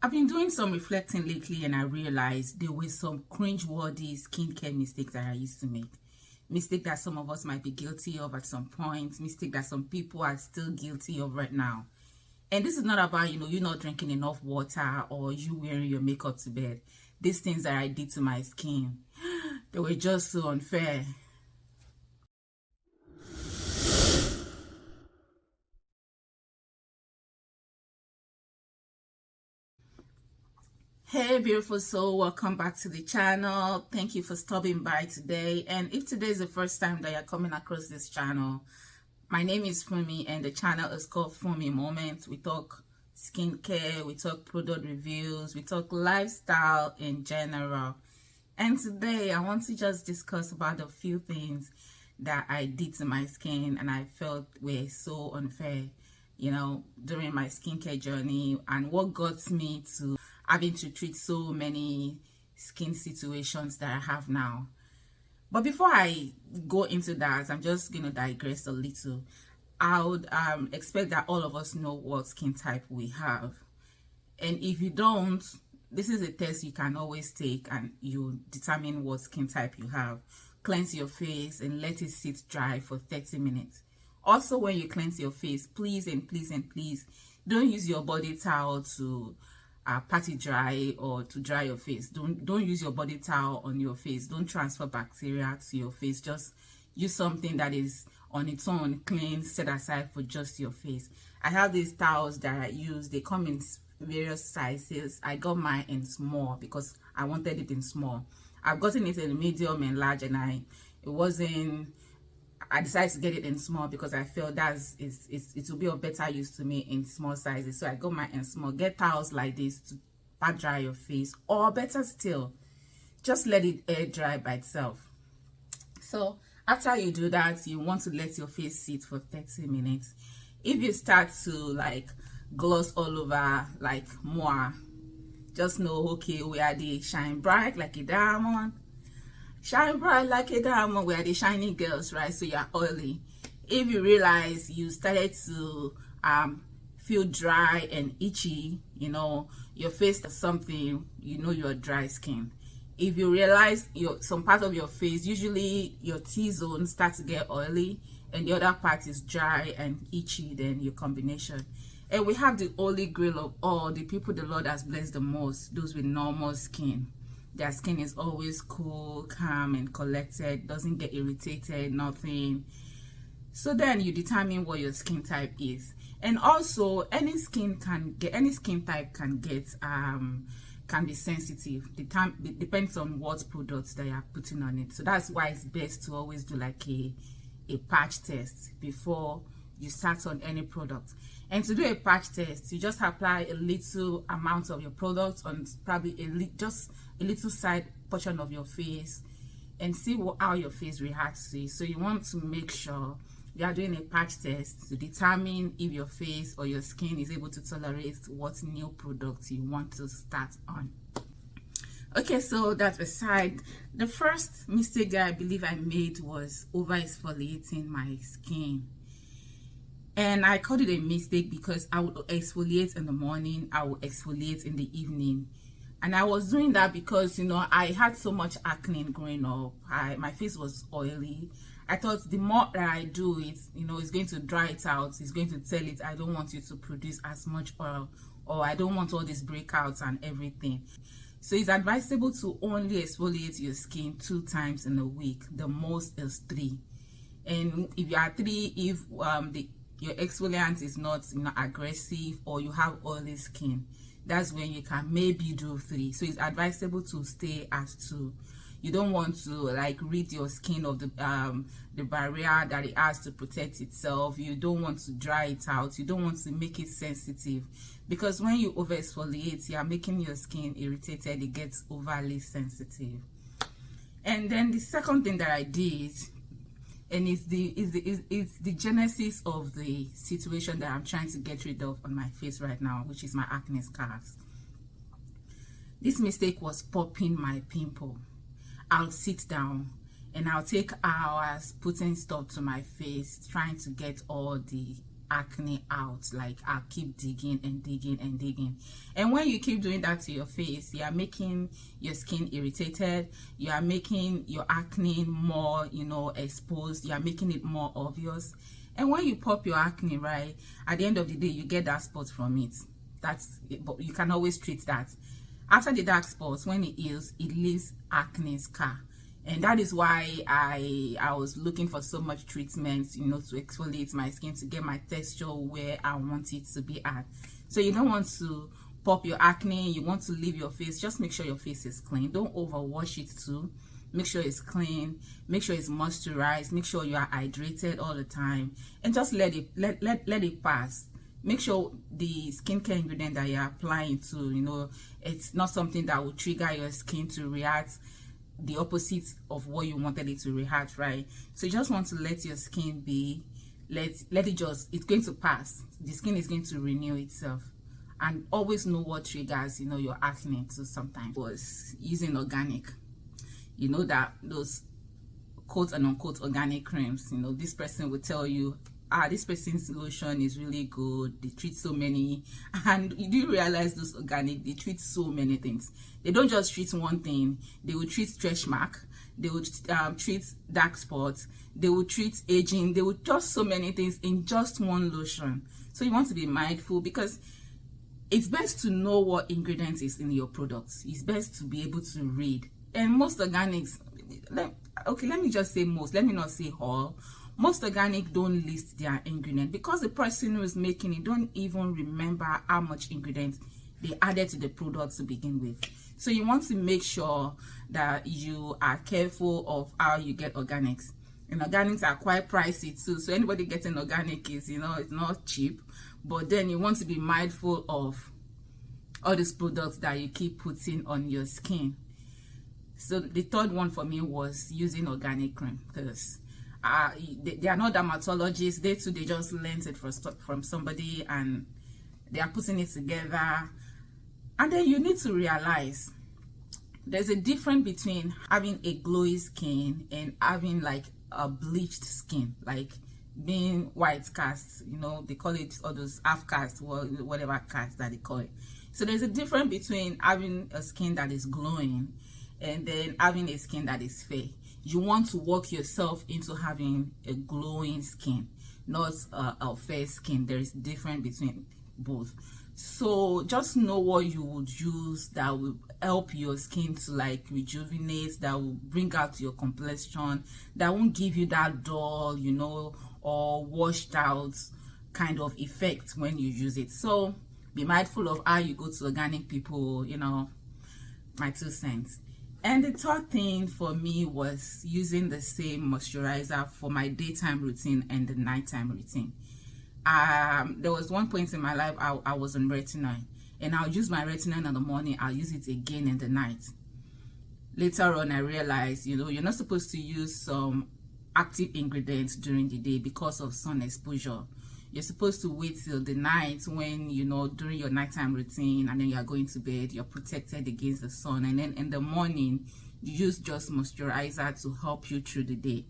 I've been doing some reflecting lately and I realized there were some cringe-worthy skincare mistakes that I used to make. Mistake that some of us might be guilty of at some point. Mistake that some people are still guilty of right now. And this is not about, you not drinking enough water or you wearing your makeup to bed. These things that I did to my skin, they were just so unfair. Hey beautiful soul, welcome back to the channel. Thank you for stopping by today. And if today is the first time that you're coming across this channel, my name is Fumi and the channel is called Fumi Moments. We talk skincare, we talk product reviews, we talk lifestyle in general. And today I want to just discuss about a few things that I did to my skin and I felt were so unfair, during my skincare journey, and what got me to having to treat so many skin situations that I have now. But before I go into that, I'm just going to digress a little. I would expect that all of us know what skin type we have. And if you don't, this is a test you can always take and you determine what skin type you have. Cleanse your face and let it sit dry for 30 minutes. Also, when you cleanse your face, please don't use your body towel to pat it dry or to dry your face. Don't use your body towel on your face. Don't transfer bacteria to your face. Just use something that is on its own clean, set aside for just your face. I have these towels that I use. They come in various sizes. I got mine in small because I wanted it in small. I've gotten it in medium and large, and I decided to get it in small because I felt it will be of better use to me in small sizes. So I got mine in small. Get towels like this to pat dry your face, or better still, just let it air dry by itself. So after you do that, you want to let your face sit for 30 minutes. If you start to like gloss all over like more, just know, okay, we are the shine bright like a diamond. Shine bright like a diamond, we are the shiny girls, right? So you're oily. If you realize you started to feel dry and itchy, your face does something, you're dry skin. If you realize some part of your face, usually your T-zone starts to get oily and the other part is dry and itchy, then your combination. And we have the holy grail of all the people the Lord has blessed the most, those with normal skin. Their skin is always cool, calm, and collected, doesn't get irritated, nothing. So then you determine what your skin type is. And also, any skin type can be sensitive. It depends on what products that you are putting on it. So that's why it's best to always do like a patch test before you start on any product. And to do a patch test, you just apply a little amount of your product on probably just a little side portion of your face and see how your face reacts to it. So you want to make sure you are doing a patch test to determine if your face or your skin is able to tolerate what new product you want to start on. Okay, so that aside, the first mistake that I believe I made was over exfoliating my skin. And I called it a mistake because I would exfoliate in the morning, I would exfoliate in the evening. And I was doing that because, I had so much acne growing up. My face was oily. I thought the more that I do it, it's going to dry it out. It's going to tell it, I don't want you to produce as much oil, or I don't want all these breakouts and everything. So it's advisable to only exfoliate your skin 2 times in a week. The most is 3. And if you are 3, if your exfoliant is not aggressive or you have oily skin, that's when you can maybe do 3. So it's advisable to stay at 2. You don't want to like rid your skin of the barrier that it has to protect itself. You don't want to dry it out. You don't want to make it sensitive, because when you over exfoliate, you are making your skin irritated. It gets overly sensitive. And then the second thing that I did, and it's the genesis of the situation that I'm trying to get rid of on my face right now, which is my acne scars. This mistake was popping my pimple. I'll sit down and I'll take hours putting stuff to my face, trying to get all the acne out. Like, I'll keep digging and digging and digging. And when you keep doing that to your face, you are making your skin irritated, you are making your acne more, you know, exposed, you are making it more obvious. And when you pop your acne, right, at the end of the day, you get dark spots from it. That's it, but you can always treat that. After the dark spots, when it heals, it leaves acne scar. And that is why I was looking for so much treatment, you know, to exfoliate my skin, to get my texture where I want it to be at. So you don't want to pop your acne, you want to leave your face. Just make sure your face is clean. Don't overwash it too. Make sure it's clean, make sure it's moisturized, make sure you are hydrated all the time, and just let it pass. Make sure the skincare ingredient that you're applying to, you know, it's not something that will trigger your skin to react the opposite of what you wanted it to react, right? So you just want to let your skin be, let it just, it's going to pass. The skin is going to renew itself. And always know what triggers, you know, your acne too. Sometimes was using organic, you know, that those quote and unquote organic creams, you know, this person will tell you, this person's lotion is really good, they treat so many. And you do realize those organic, they treat so many things. They don't just treat one thing. They will treat stretch mark, they would treat dark spots, they will treat aging, they would just so many things in just one lotion. So you want to be mindful, because it's best to know what ingredients is in your products. It's best to be able to read. And most organics, okay, let me just say most, let me not say all. Most organic don't list their ingredient, because the person who is making it don't even remember how much ingredients they added to the product to begin with. So you want to make sure that you are careful of how you get organics. And organics are quite pricey too. So anybody getting organic is, you know, it's not cheap. But then you want to be mindful of all these products that you keep putting on your skin. So the third one for me was using organic cream, because they are not dermatologists. They too, they just learned it from somebody, and they are putting it together. And then you need to realize there's a difference between having a glowy skin and having like a bleached skin, like being white cast, you know, they call it all those half cast, whatever cast that they call it. So there's a difference between having a skin that is glowing and then having a skin that is fair. You want to work yourself into having a glowing skin, not a fair skin. There is difference between both. So just know what you would use that will help your skin to like rejuvenate, that will bring out your complexion, that won't give you that dull, you know, or washed out kind of effect when you use it. So be mindful of how you go to organic people, you know, my 2 cents. And the third thing for me was using the same moisturizer for my daytime routine and the nighttime routine. There was one point in my life I was on retinol, and I'll use my retinol in the morning, I'll use it again in the night. Later on, I realized, you know, you're not supposed to use some active ingredients during the day because of sun exposure. You're supposed to wait till the night when, you know, during your nighttime routine, and then you're going to bed, you're protected against the sun. And then in the morning, you use just moisturizer to help you through the day.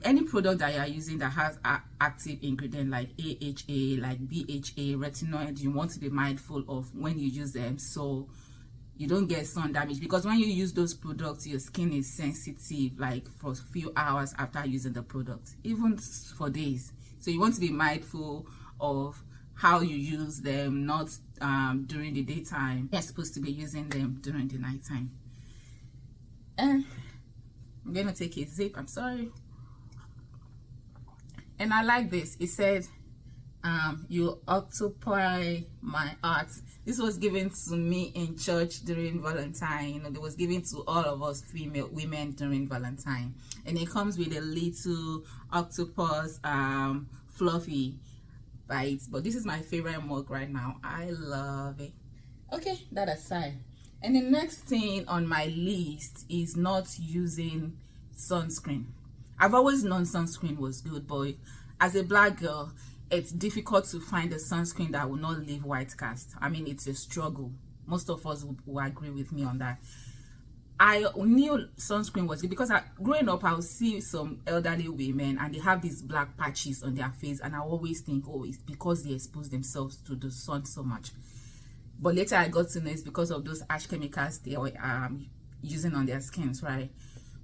Any product that you're using that has active ingredient like AHA, like BHA, retinoid, you want to be mindful of when you use them, so you don't get sun damage. Because when you use those products, your skin is sensitive like for a few hours after using the product, even for days. So you want to be mindful of how you use them, not during the daytime. You're supposed to be using them during the nighttime. And I'm gonna take a sip, I'm sorry. And I like this. It said, you occupy my heart. This was given to me in church during Valentine. You know, it was given to all of us female women during Valentine. And it comes with a little octopus fluffy bites. But this is my favorite mug right now. I love it. Okay, that aside. And the next thing on my list is not using sunscreen. I've always known sunscreen was good, but as a black girl, it's difficult to find a sunscreen that will not leave white cast. I mean, it's a struggle. Most of us will agree with me on that. I knew sunscreen was good because growing up, I would see some elderly women and they have these black patches on their face, and I always think, oh, it's because they expose themselves to the sun so much. But later I got to know it's because of those harsh chemicals they were using on their skins, right?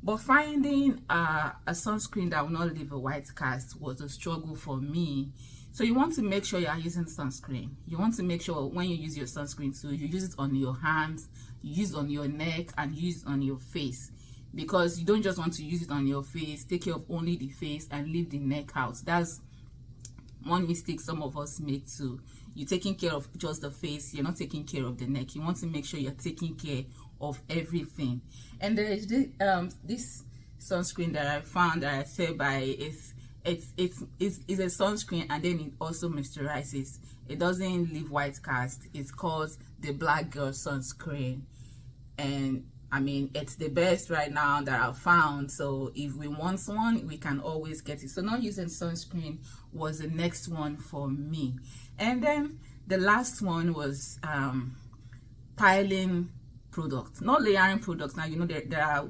But finding a sunscreen that will not leave a white cast was a struggle for me. So you want to make sure you are using sunscreen. You want to make sure when you use your sunscreen too, you use it on your hands, you use it on your neck, and use it on your face. Because you don't just want to use it on your face, take care of only the face and leave the neck out. That's one mistake some of us make too. You're taking care of just the face, you're not taking care of the neck. You want to make sure you're taking care of everything. And there is this sunscreen that I found that I swear by. It's a sunscreen, and then it also moisturizes. It doesn't leave white cast. It's called the Black Girl sunscreen, and I mean, it's the best right now that I've found. So if we want one, we can always get it. So not using sunscreen was the next one for me. And then the last one was piling products, not layering products. Now, you know, there are,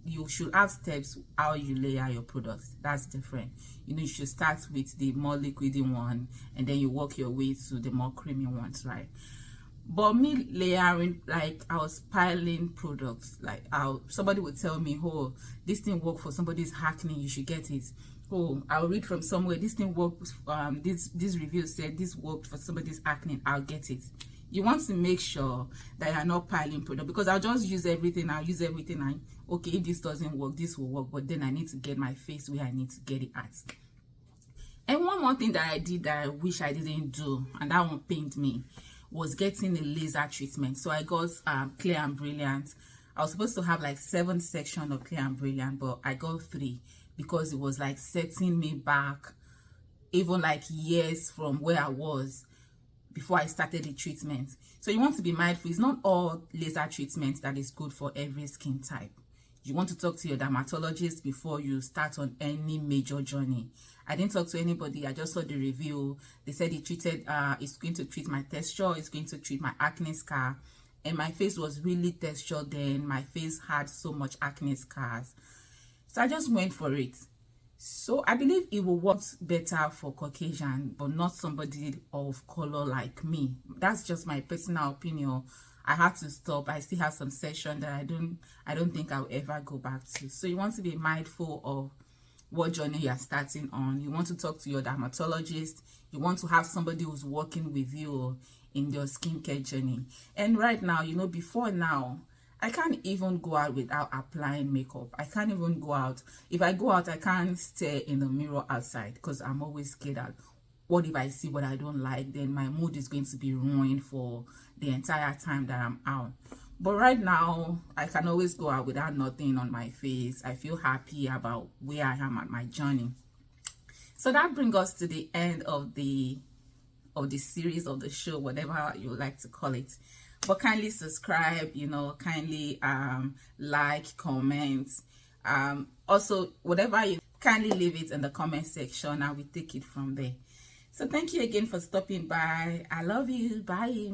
you should have steps how you layer your products. That's different. You know, you should start with the more liquidy one, and then you work your way to the more creamy ones, right? But me layering, like I was piling products, like somebody would tell me, oh, this thing worked for somebody's acne, you should get it. Oh, I'll read from somewhere, this thing worked, this review said this worked for somebody's acne, I'll get it. You want to make sure that you're not piling product, because I'll just use everything, and okay, if this doesn't work, this will work, but then I need to get my face where I need to get it at. And one more thing that I did that I wish I didn't do, and that one pained me, was getting a laser treatment. So I got Clear and Brilliant. I was supposed to have like 7 sections of Clear and Brilliant, but I got 3 because it was like setting me back even like years from where I was before I started the treatment. So you want to be mindful. It's not all laser treatments that is good for every skin type. You want to talk to your dermatologist before you start on any major journey. I didn't talk to anybody. I just saw the review. They said it treated, it's going to treat my texture, it's going to treat my acne scar. And my face was really textured then. My face had so much acne scars. So I just went for it. So I believe it will work better for Caucasian, but not somebody of color like me. That's just my personal opinion. I had to stop. I still have some session that I don't think I'll ever go back to. So you want to be mindful of what journey you're starting on. You want to talk to your dermatologist. You want to have somebody who's working with you in your skincare journey. And right now, you know, before now, I can't even go out without applying makeup. I can't even go out. If I go out, I can't stare in the mirror outside because I'm always scared that what if I see what I don't like, then my mood is going to be ruined for the entire time that I'm out. But right now, I can always go out without nothing on my face. I feel happy about where I am at my journey. So that brings us to the end of the series of the show, whatever you like to call it. But kindly subscribe, you know, kindly like, comment. Also, whatever you kindly leave it in the comment section, and we take it from there. So thank you again for stopping by. I love you. Bye.